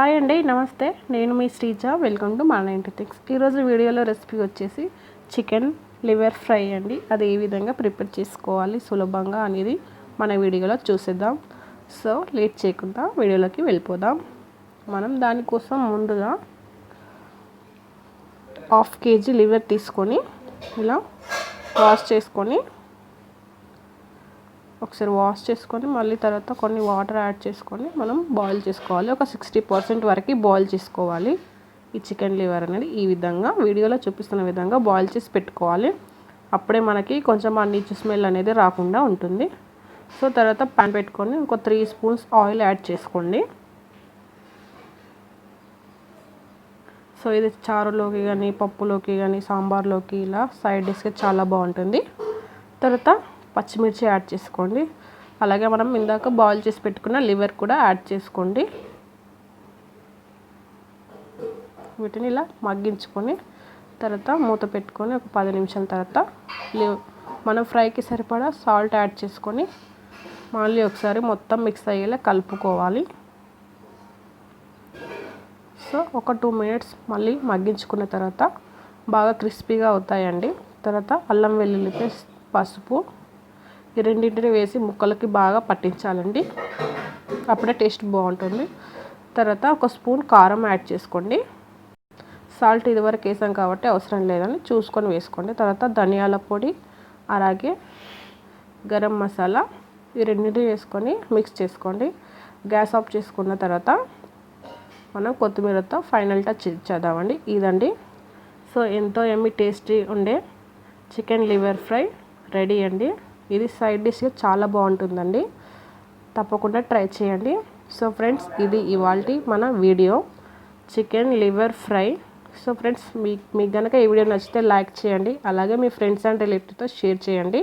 Hi అండి, నమస్తే. నేను మీ శ్రీజ. వెల్కమ్ టు మన ఇంటి థింగ్స్. ఈరోజు వీడియోలో రెసిపీ వచ్చేసి చికెన్ లివర్ ఫ్రై అండి. అది ఏ విధంగా ప్రిపేర్ చేసుకోవాలి సులభంగా అనేది మన వీడియోలో చూసేద్దాం. సో లేట్ చేయకుండా వీడియోలోకి వెళ్ళిపోదాం. మనం దానికోసం ముందుగా 1/2 kg లివర్ తీసుకొని ఇలా వాష్ చేసుకొని ఒకసారి వాష్ చేసుకొని మళ్ళీ తర్వాత కొన్ని వాటర్ యాడ్ చేసుకొని మనం బాయిల్ చేసుకోవాలి. ఒక 60% వరకు బాయిల్ చేసుకోవాలి. ఈ చికెన్ లివర్ అనేది ఈ విధంగా వీడియోలో చూపిస్తున్న విధంగా బాయిల్ చేసి పెట్టుకోవాలి. అప్పుడే మనకి కొంచెం ఆ నీచు స్మెల్ అనేది రాకుండా ఉంటుంది. సో తర్వాత పాన్ పెట్టుకొని ఒక 3 స్పూన్స్ ఆయిల్ యాడ్ చేసుకోండి. సో ఇది చారులోకి కానీ పప్పులోకి కానీ సాంబార్లోకి ఇలా సైడ్ డిష్గా చాలా బాగుంటుంది. తర్వాత పచ్చిమిర్చి యాడ్ చేసుకోండి. అలాగే మనం ఇందాక బాయిల్ చేసి పెట్టుకున్న లివర్ కూడా యాడ్ చేసుకోండి. వీటిని ఇలా మగ్గించుకొని తర్వాత మూత పెట్టుకొని ఒక 10 నిమిషాల తర్వాత మనం ఫ్రైకి సరిపడా సాల్ట్ యాడ్ చేసుకొని మళ్ళీ ఒకసారి మొత్తం మిక్స్ అయ్యేలా కలుపుకోవాలి. సో ఒక 2 మినిట్స్ మళ్ళీ మగ్గించుకున్న తర్వాత బాగా క్రిస్పీగా అవుతాయండి. తర్వాత అల్లం వెల్లుల్లి పేస్ట్, పసుపు ఈ రెండింటిని వేసి ముక్కలకి బాగా పట్టించాలండి. అప్పుడే టేస్ట్ బాగుంటుంది. తర్వాత ఒక స్పూన్ కారం యాడ్ చేసుకోండి. సాల్ట్ ఇదివరకు వేసాం కాబట్టి అవసరం లేదని చూసుకొని వేసుకోండి. తర్వాత ధనియాల పొడి అలాగే గరం మసాలా ఈ రెండింటిని వేసుకొని మిక్స్ చేసుకోండి. గ్యాస్ ఆఫ్ చేసుకున్న తర్వాత మనం కొత్తిమీరతో ఫైనల్ టచ్ ఇచ్చేద్దామండి. ఇదండి. సో ఎంతో యమ్మీ టేస్టీ ఉండే చికెన్ లివర్ ఫ్రై రెడీ అండి. ఇది సైడ్ డిష్గా చాలా బాగుంటుందండి. తప్పకుండా ట్రై చేయండి. సో ఫ్రెండ్స్, ఇది ఇవాల్టి మన video chicken liver fry. So friends, మీకు కనుక ఈ వీడియో నచ్చితే లైక్ చేయండి. అలాగే మీ ఫ్రెండ్స్ అండ్ రిలేటివ్తో షేర్ చేయండి.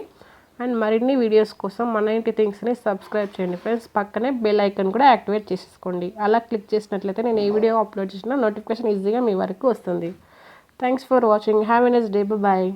అండ్ మరిన్ని వీడియోస్ కోసం మన ఇంటి థింగ్స్ని సబ్స్క్రైబ్ చేయండి ఫ్రెండ్స్. పక్కనే బెల్ ఐకాన్ కూడా యాక్టివేట్ చేసేసుకోండి. అలా క్లిక్ చేసినట్లయితే నేను ఏ వీడియో అప్లోడ్ చేసినా నోటిఫికేషన్ ఈజీగా మీ వరకు వస్తుంది. Thanks for watching. Have a nice day. Bye.